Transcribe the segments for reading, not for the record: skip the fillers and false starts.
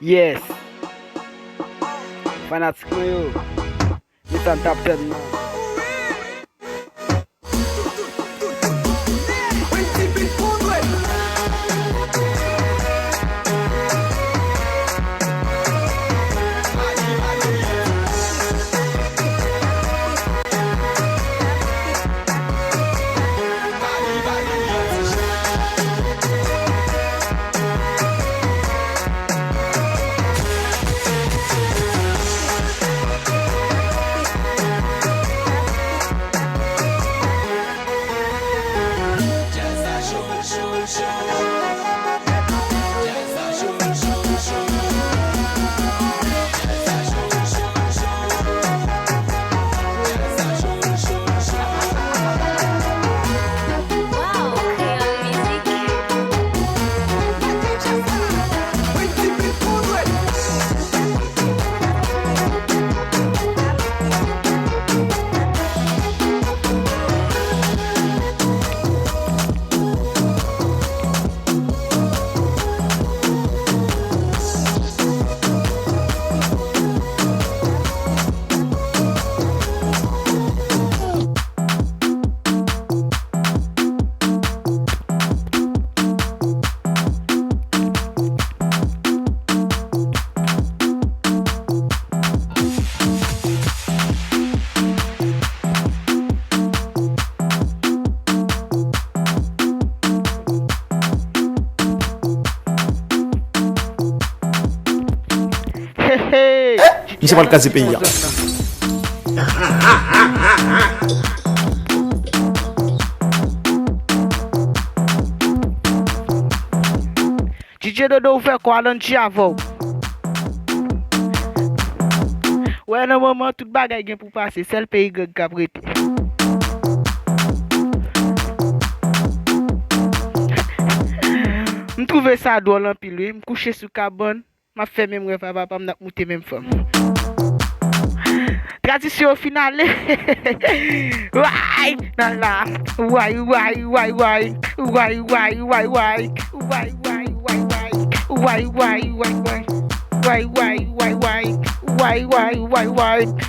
Yes. Fanatik mwen yo. Mitan top 10 man. Mse pal kaze peyi ya. DJ Dodo ou fè kwa lan ti avou. Wè nan mouman tout bagay gen pou pase, sel peyi gèg ka prete. M trouve sa do lan pilwe, m kouche sou kabon, ma fè mèm refa papa m nak moute mèm fèm. Tradisyon finale. Why? Nan la. Why?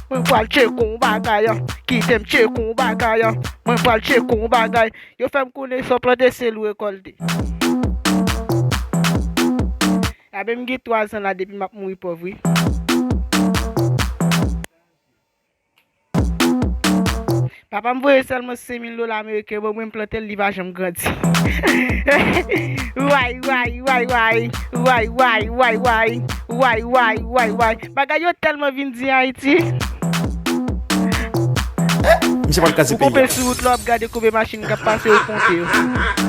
Mwen pal che kon bagay. Ki tem che kon bagay. Mwen pal che kon bagay. Yo fèm kone so plante sel ou rekolde. Abe m ge 3 ans la depi map moui povri. Papa m voye seulement $5,000 américains pour me planter le livre j'aime grandi. Why. Bagay yo tellement vin di Haïti. Mse pal kaze peyi ya. Ou sur route là regarder combien machine qui passe au compte.